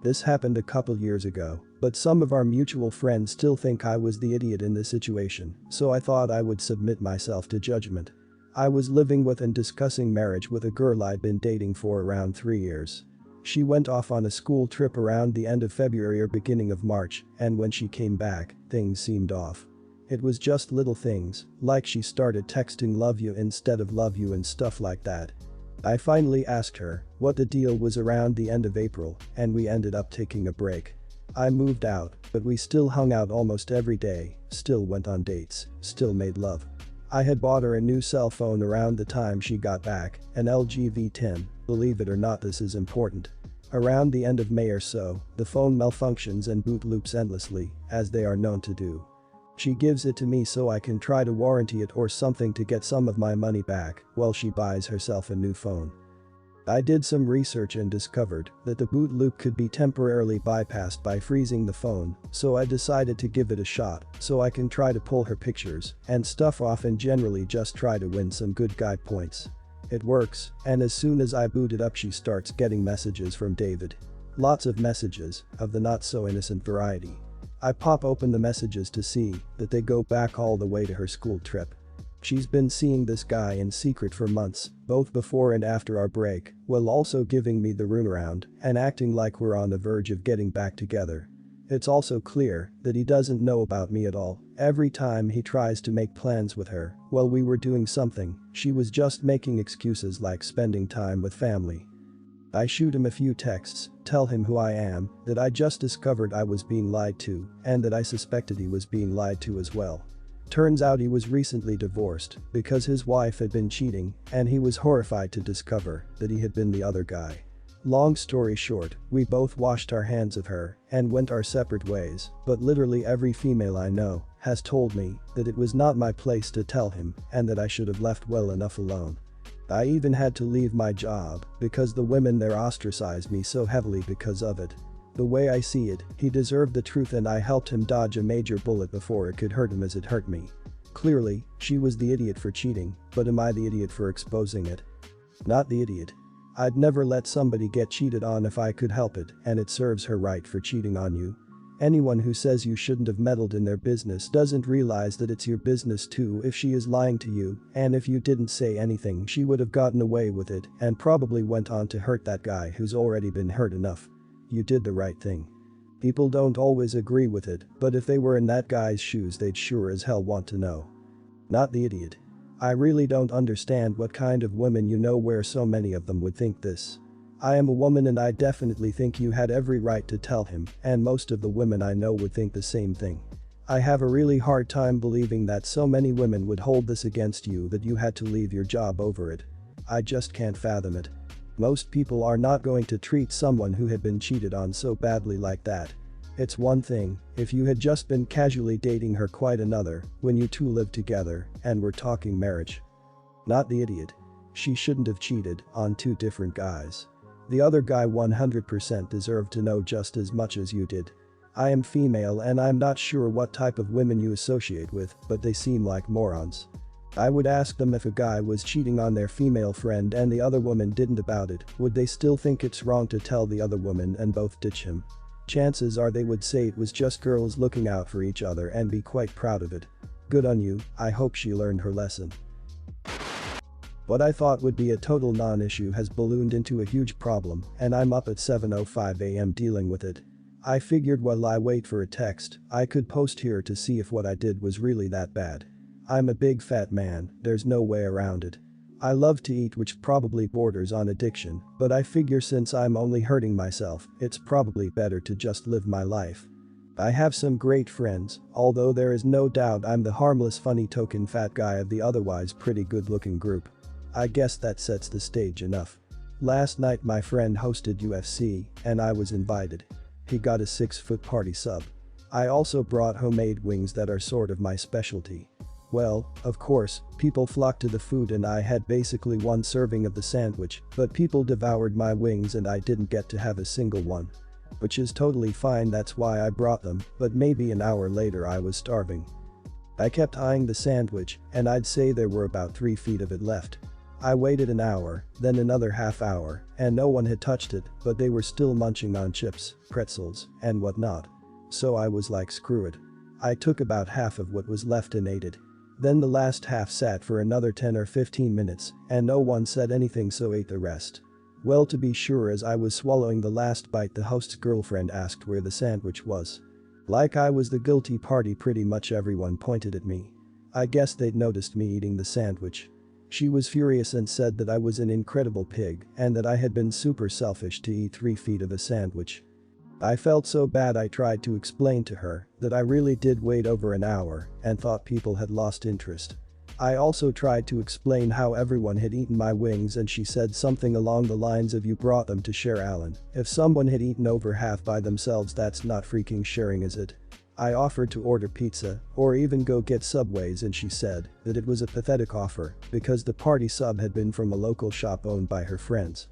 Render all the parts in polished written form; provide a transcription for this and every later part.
This happened a couple years ago, but some of our mutual friends still think I was the idiot in this situation, so I thought I would submit myself to judgment. I was living with and discussing marriage with a girl I'd been dating for around 3 years. She went off on a school trip around the end of February or beginning of March, and when she came back, things seemed off. It was just little things, like she started texting love you instead of love you and stuff like that. I finally asked her what the deal was around the end of April, and we ended up taking a break. I moved out, but we still hung out almost every day, still went on dates, still made love. I had bought her a new cell phone around the time she got back, an LG V10, believe it or not this is important. Around the end of May or so, the phone malfunctions and boot loops endlessly, as they are known to do. She gives it to me so I can try to warranty it or something to get some of my money back while she buys herself a new phone. I did some research and discovered that the boot loop could be temporarily bypassed by freezing the phone, so I decided to give it a shot so I can try to pull her pictures and stuff off and generally just try to win some good guy points. It works, and as soon as I boot it up she starts getting messages from David. Lots of messages, of the not so innocent variety. I pop open the messages to see that they go back all the way to her school trip. She's been seeing this guy in secret for months, both before and after our break, while also giving me the runaround and acting like we're on the verge of getting back together. It's also clear that he doesn't know about me at all. Every time he tries to make plans with her while we were doing something, she was just making excuses like spending time with family. I shoot him a few texts, tell him who I am, that I just discovered I was being lied to, and that I suspected he was being lied to as well. Turns out he was recently divorced because his wife had been cheating, and he was horrified to discover that he had been the other guy. Long story short, we both washed our hands of her and went our separate ways, but literally every female I know has told me that it was not my place to tell him and that I should have left well enough alone. I even had to leave my job because the women there ostracized me so heavily because of it. The way I see it, he deserved the truth and I helped him dodge a major bullet before it could hurt him as it hurt me. Clearly, she was the idiot for cheating, but am I the idiot for exposing it? Not the idiot. I'd never let somebody get cheated on if I could help it, and it serves her right for cheating on you. Anyone who says you shouldn't have meddled in their business doesn't realize that it's your business too if she is lying to you, and if you didn't say anything she would have gotten away with it and probably went on to hurt that guy who's already been hurt enough. You did the right thing. People don't always agree with it, but if they were in that guy's shoes they'd sure as hell want to know. Not the idiot. I really don't understand what kind of women you know where so many of them would think this. I am a woman and I definitely think you had every right to tell him, and most of the women I know would think the same thing. I have a really hard time believing that so many women would hold this against you that you had to leave your job over it. I just can't fathom it. Most people are not going to treat someone who had been cheated on so badly like that. It's one thing if you had just been casually dating her, quite another when you two lived together and were talking marriage. Not the idiot. She shouldn't have cheated on two different guys. The other guy 100% deserved to know just as much as you did. I am female and I'm not sure what type of women you associate with, but they seem like morons. I would ask them if a guy was cheating on their female friend and the other woman didn't about it, would they still think it's wrong to tell the other woman and both ditch him? Chances are they would say it was just girls looking out for each other and be quite proud of it. Good on you, I hope she learned her lesson. What I thought would be a total non-issue has ballooned into a huge problem, and I'm up at 7:05 AM dealing with it. I figured while I wait for a text, I could post here to see if what I did was really that bad. I'm a big fat man, there's no way around it. I love to eat, which probably borders on addiction, but I figure since I'm only hurting myself, it's probably better to just live my life. I have some great friends, although there is no doubt I'm the harmless funny token fat guy of the otherwise pretty good looking group. I guess that sets the stage enough. Last night my friend hosted UFC, and I was invited. He got a 6-foot party sub. I also brought homemade wings that are sort of my specialty. Well, of course, people flocked to the food and I had basically one serving of the sandwich, but people devoured my wings and I didn't get to have a single one. Which is totally fine, that's why I brought them, but maybe an hour later I was starving. I kept eyeing the sandwich, and I'd say there were about 3 feet of it left. I waited an hour, then another half hour, and no one had touched it, but they were still munching on chips, pretzels, and whatnot. So I was like, screw it. I took about half of what was left and ate it. Then the last half sat for another 10 or 15 minutes, and no one said anything, so ate the rest. Well, to be sure, as I was swallowing the last bite, the host's girlfriend asked where the sandwich was. Like I was the guilty party, pretty much everyone pointed at me. I guess they'd noticed me eating the sandwich. She was furious and said that I was an incredible pig and that I had been super selfish to eat 3 feet of a sandwich. I felt so bad. I tried to explain to her that I really did wait over an hour and thought people had lost interest. I also tried to explain how everyone had eaten my wings, and she said something along the lines of, "You brought them to share, Alan. If someone had eaten over half by themselves, that's not freaking sharing, is it?" I offered to order pizza or even go get Subways, and she said that it was a pathetic offer because the party sub had been from a local shop owned by her friends.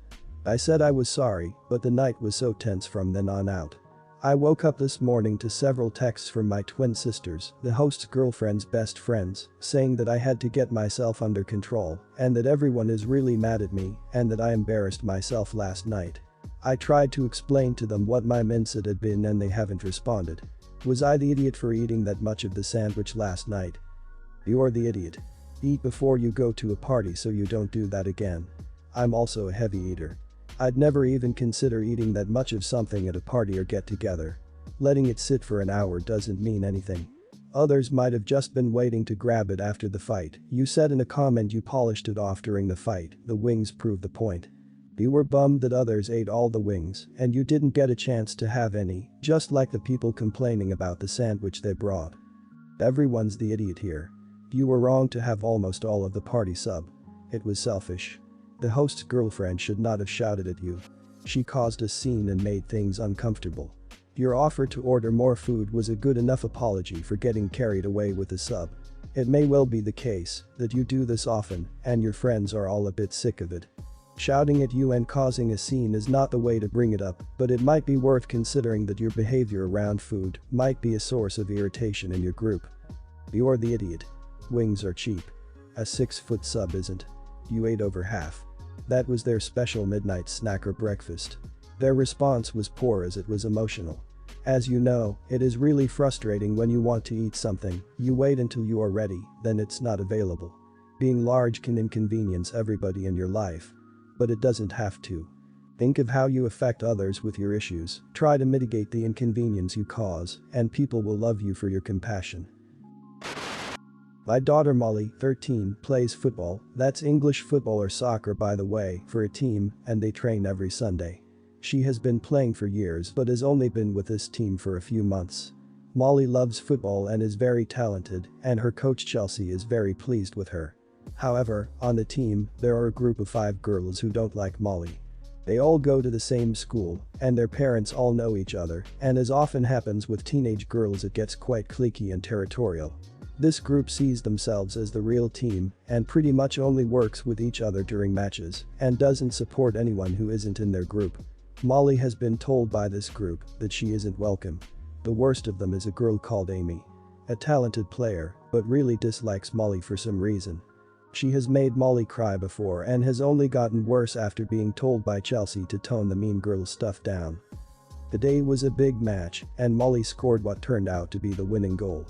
I said I was sorry, but the night was so tense from then on out. I woke up this morning to several texts from my twin sisters, the host's girlfriend's best friends, saying that I had to get myself under control and that everyone is really mad at me and that I embarrassed myself last night. I tried to explain to them what my mindset had been and they haven't responded. Was I the idiot for eating that much of the sandwich last night? You're the idiot. Eat before you go to a party so you don't do that again. I'm also a heavy eater. I'd never even consider eating that much of something at a party or get together. Letting it sit for an hour doesn't mean anything. Others might have just been waiting to grab it after the fight. You said in a comment you polished it off during the fight. The wings prove the point. You were bummed that others ate all the wings and you didn't get a chance to have any, just like the people complaining about the sandwich they brought. Everyone's the idiot here. You were wrong to have almost all of the party sub. It was selfish. The host's girlfriend should not have shouted at you. She caused a scene and made things uncomfortable. Your offer to order more food was a good enough apology for getting carried away with the sub. It may well be the case that you do this often and your friends are all a bit sick of it. Shouting at you and causing a scene is not the way to bring it up, but it might be worth considering that your behavior around food might be a source of irritation in your group. You're the idiot. Wings are cheap. A 6-foot sub isn't. You ate over half. That was their special midnight snack or breakfast. Their response was poor as it was emotional. As you know, it is really frustrating when you want to eat something, you wait until you are ready, then it's not available. Being large can inconvenience everybody in your life. But it doesn't have to. Think of how you affect others with your issues, try to mitigate the inconvenience you cause, and people will love you for your compassion. My daughter Molly, 13, plays football, that's English football or soccer by the way, for a team, and they train every Sunday. She has been playing for years but has only been with this team for a few months. Molly loves football and is very talented, and her coach Chelsea is very pleased with her. However, on the team, there are a group of 5 girls who don't like Molly. They all go to the same school, and their parents all know each other, and as often happens with teenage girls, it gets quite cliquey and territorial. This group sees themselves as the real team and pretty much only works with each other during matches and doesn't support anyone who isn't in their group. Molly has been told by this group that she isn't welcome. The worst of them is a girl called Amy. A talented player, but really dislikes Molly for some reason. She has made Molly cry before and has only gotten worse after being told by Chelsea to tone the mean girl stuff down. The day was a big match and Molly scored what turned out to be the winning goal.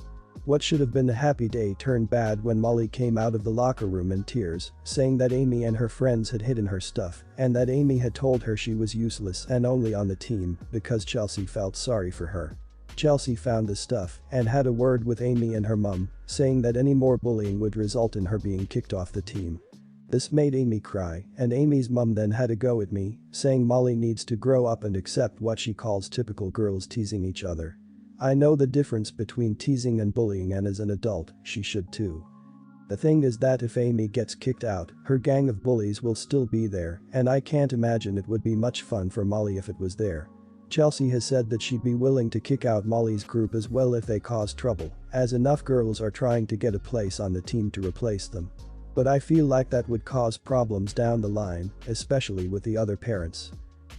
What should have been a happy day turned bad when Molly came out of the locker room in tears, saying that Amy and her friends had hidden her stuff and that Amy had told her she was useless and only on the team because Chelsea felt sorry for her. Chelsea found the stuff and had a word with Amy and her mum, saying that any more bullying would result in her being kicked off the team. This made Amy cry, and Amy's mum then had a go at me, saying Molly needs to grow up and accept what she calls typical girls teasing each other. I know the difference between teasing and bullying, and as an adult, she should too. The thing is that if Amy gets kicked out, her gang of bullies will still be there, and I can't imagine it would be much fun for Molly if it was there. Chelsea has said that she'd be willing to kick out Molly's group as well if they cause trouble, as enough girls are trying to get a place on the team to replace them. But I feel like that would cause problems down the line, especially with the other parents.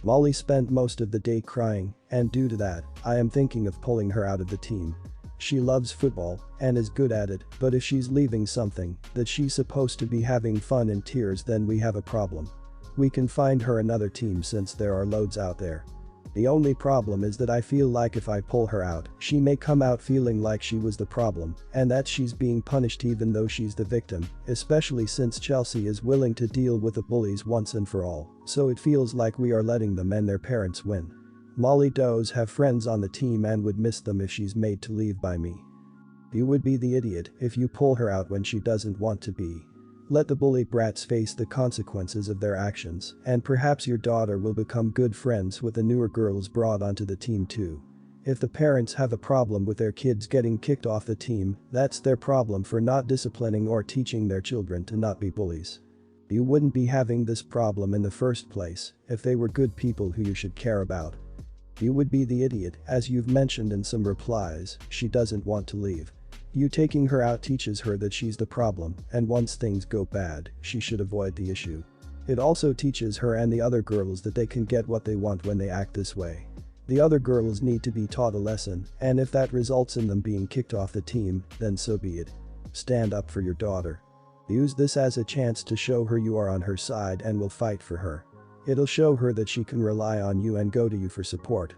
Molly spent most of the day crying, and due to that, I am thinking of pulling her out of the team. She loves football and is good at it, but if she's leaving something that she's supposed to be having fun in tears, then we have a problem. We can find her another team since there are loads out there. The only problem is that I feel like if I pull her out, she may come out feeling like she was the problem and that she's being punished even though she's the victim, especially since Chelsea is willing to deal with the bullies once and for all, so it feels like we are letting them and their parents win. Molly does have friends on the team and would miss them if she's made to leave by me. You would be the idiot if you pull her out when she doesn't want to be. Let the bully brats face the consequences of their actions, and perhaps your daughter will become good friends with the newer girls brought onto the team too. If the parents have a problem with their kids getting kicked off the team, that's their problem for not disciplining or teaching their children to not be bullies. You wouldn't be having this problem in the first place if they were good people who you should care about. You would be the idiot, as you've mentioned in some replies, she doesn't want to leave. You taking her out teaches her that she's the problem, and once things go bad, she should avoid the issue. It also teaches her and the other girls that they can get what they want when they act this way. The other girls need to be taught a lesson, and if that results in them being kicked off the team, then so be it. Stand up for your daughter. Use this as a chance to show her you are on her side and will fight for her. It'll show her that she can rely on you and go to you for support.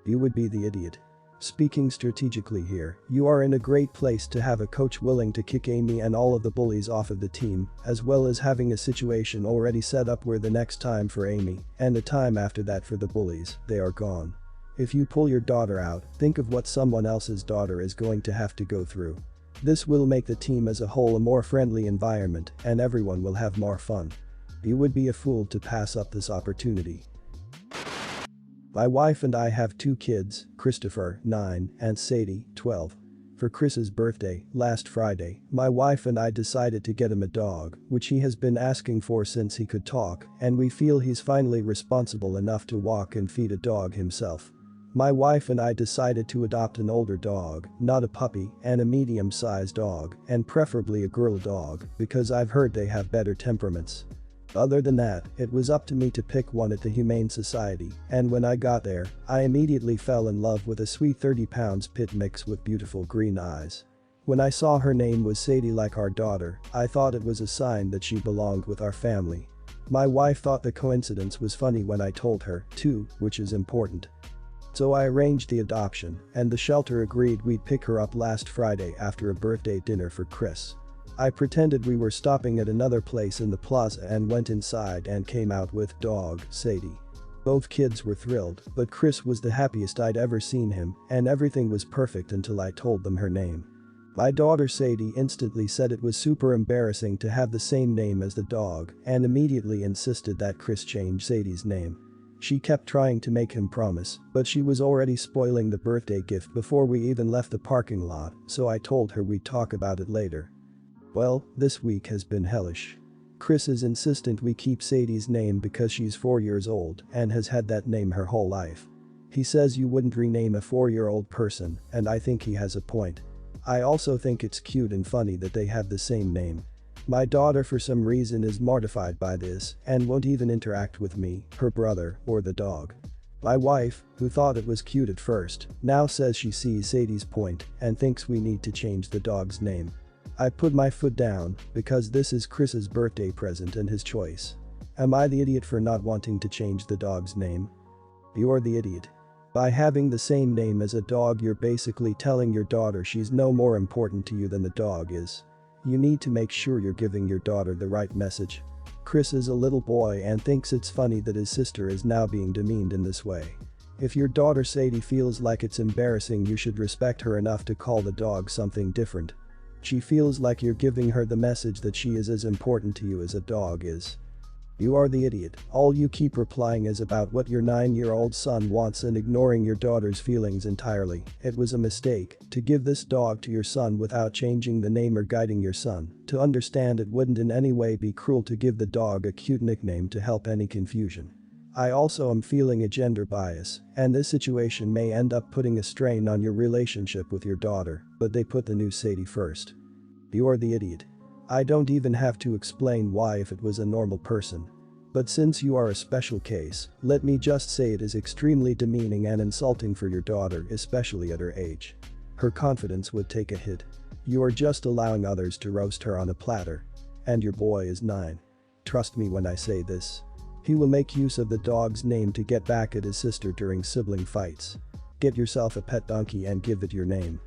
You would be the idiot. Speaking strategically here, you are in a great place to have a coach willing to kick Amy and all of the bullies off of the team, as well as having a situation already set up where the next time for Amy, and the time after that for the bullies, they are gone. If you pull your daughter out, think of what someone else's daughter is going to have to go through. This will make the team as a whole a more friendly environment, and everyone will have more fun. You would be a fool to pass up this opportunity. My wife and I have 2 kids, Christopher, 9, and Sadie, 12. For Chris's birthday, last Friday, my wife and I decided to get him a dog, which he has been asking for since he could talk, and we feel he's finally responsible enough to walk and feed a dog himself. My wife and I decided to adopt an older dog, not a puppy, and a medium-sized dog, and preferably a girl dog, because I've heard they have better temperaments. Other than that, it was up to me to pick one at the Humane Society, and when I got there, I immediately fell in love with a sweet 30-pound pit mix with beautiful green eyes. When I saw her name was Sadie like our daughter, I thought it was a sign that she belonged with our family. My wife thought the coincidence was funny when I told her, too, which is important. So I arranged the adoption, and the shelter agreed we'd pick her up last Friday after a birthday dinner for Chris. I pretended we were stopping at another place in the plaza and went inside and came out with dog, Sadie. Both kids were thrilled, but Chris was the happiest I'd ever seen him, and everything was perfect until I told them her name. My daughter Sadie instantly said it was super embarrassing to have the same name as the dog and immediately insisted that Chris change Sadie's name. She kept trying to make him promise, but she was already spoiling the birthday gift before we even left the parking lot, so I told her we'd talk about it later. Well, this week has been hellish. Chris is insistent we keep Sadie's name because she's 4 years old and has had that name her whole life. He says you wouldn't rename a 4-year-old person, and I think he has a point. I also think it's cute and funny that they have the same name. My daughter for some reason is mortified by this and won't even interact with me, her brother, or the dog. My wife, who thought it was cute at first, now says she sees Sadie's point and thinks we need to change the dog's name. I put my foot down because this is Chris's birthday present and his choice. Am I the idiot for not wanting to change the dog's name? You're the idiot. By having the same name as a dog, you're basically telling your daughter she's no more important to you than the dog is. You need to make sure you're giving your daughter the right message. Chris is a little boy and thinks it's funny that his sister is now being demeaned in this way. If your daughter Sadie feels like it's embarrassing, you should respect her enough to call the dog something different. She feels like you're giving her the message that she is as important to you as a dog is. You are the idiot. All you keep replying is about what your 9-year-old son wants and ignoring your daughter's feelings entirely. It was a mistake to give this dog to your son without changing the name or guiding your son to understand it wouldn't in any way be cruel to give the dog a cute nickname to help any confusion. I also am feeling a gender bias, and this situation may end up putting a strain on your relationship with your daughter, but they put the new Sadie first. You're the idiot. I don't even have to explain why if it was a normal person. But since you are a special case, let me just say it is extremely demeaning and insulting for your daughter, especially at her age. Her confidence would take a hit. You are just allowing others to roast her on a platter. And your boy is 9. Trust me when I say this. He will make use of the dog's name to get back at his sister during sibling fights. Get yourself a pet donkey and give it your name.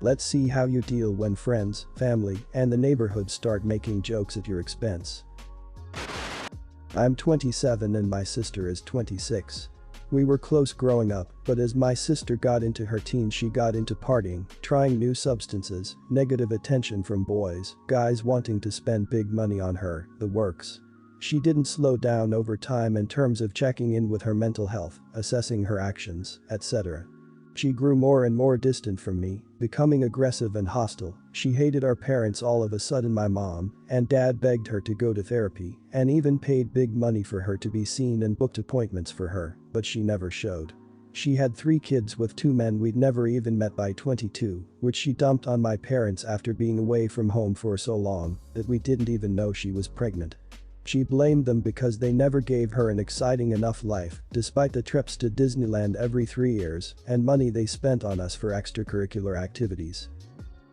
Let's see how you deal when friends, family, and the neighborhood start making jokes at your expense. I'm 27 and my sister is 26. We were close growing up, but as my sister got into her teens she got into partying, trying new substances, negative attention from boys, guys wanting to spend big money on her, the works. She didn't slow down over time in terms of checking in with her mental health, assessing her actions, etc. She grew more and more distant from me, becoming aggressive and hostile. She hated our parents all of a sudden. My mom and dad begged her to go to therapy and even paid big money for her to be seen and booked appointments for her, but she never showed. She had 3 kids with 2 men we'd never even met by 22, which she dumped on my parents after being away from home for so long that we didn't even know she was pregnant. She blamed them because they never gave her an exciting enough life, despite the trips to Disneyland every 3 years and money they spent on us for extracurricular activities.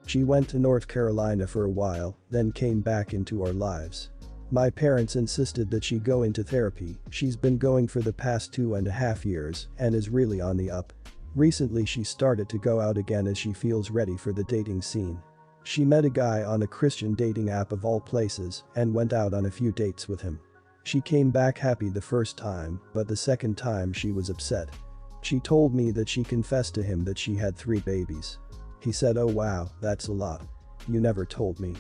She went to North Carolina for a while, then came back into our lives. My parents insisted that she go into therapy. She's been going for the past 2.5 years and is really on the up. Recently she started to go out again as she feels ready for the dating scene. She met a guy on a Christian dating app of all places and went out on a few dates with him. She came back happy the first time, but the second time she was upset. She told me that she confessed to him that she had 3 babies. He said, "Oh wow, that's a lot. You never told me."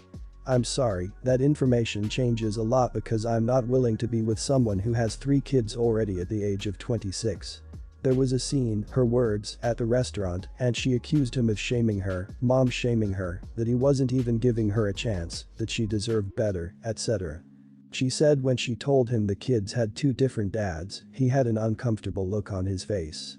I'm sorry, that information changes a lot because I'm not willing to be with someone who has 3 kids already at the age of 26. There was a scene, her words, at the restaurant, and she accused him of shaming her, mom shaming her, that he wasn't even giving her a chance, that she deserved better, etc. She said when she told him the kids had 2 different dads, he had an uncomfortable look on his face.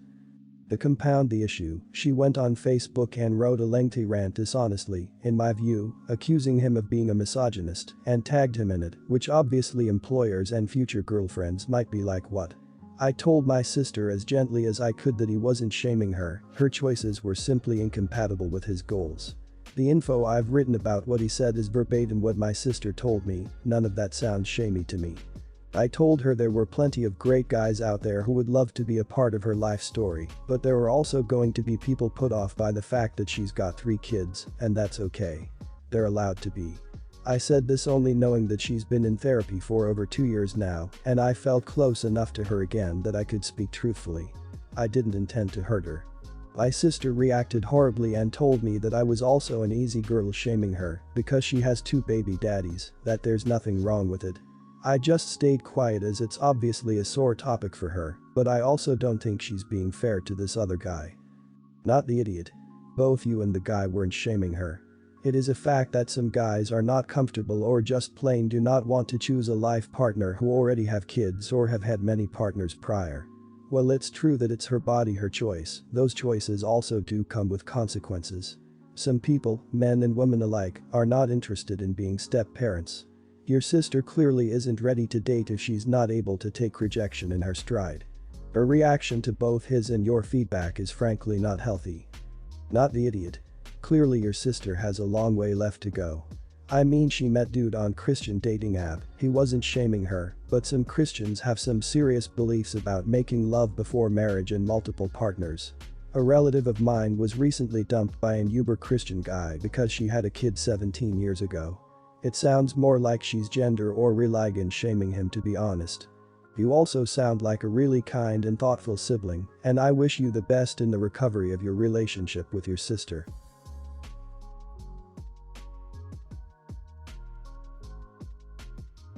To compound the issue, she went on Facebook and wrote a lengthy rant dishonestly, in my view, accusing him of being a misogynist, and tagged him in it, which obviously employers and future girlfriends might be like, what? I told my sister as gently as I could that he wasn't shaming her, her choices were simply incompatible with his goals. The info I've written about what he said is verbatim what my sister told me, none of that sounds shamey to me. I told her there were plenty of great guys out there who would love to be a part of her life story, but there are also going to be people put off by the fact that she's got 3 kids, and that's okay. They're allowed to be. I said this only knowing that she's been in therapy for over 2 years now, and I felt close enough to her again that I could speak truthfully. I didn't intend to hurt her. My sister reacted horribly and told me that I was also an easy girl shaming her because she has 2 baby daddies, that there's nothing wrong with it. I just stayed quiet as it's obviously a sore topic for her, but I also don't think she's being fair to this other guy. Not the idiot. Both you and the guy weren't shaming her. It is a fact that some guys are not comfortable or just plain do not want to choose a life partner who already have kids or have had many partners prior. Well, it's true that it's her body, her choice, those choices also do come with consequences. Some people, men and women alike, are not interested in being step-parents. Your sister clearly isn't ready to date if she's not able to take rejection in her stride. Her reaction to both his and your feedback is frankly not healthy. Not the idiot. Clearly your sister has a long way left to go. I mean, she met dude on Christian dating app, he wasn't shaming her, but some Christians have some serious beliefs about making love before marriage and multiple partners. A relative of mine was recently dumped by an uber Christian guy because she had a kid 17 years ago. It sounds more like she's gender or religion shaming him, to be honest. You also sound like a really kind and thoughtful sibling, and I wish you the best in the recovery of your relationship with your sister.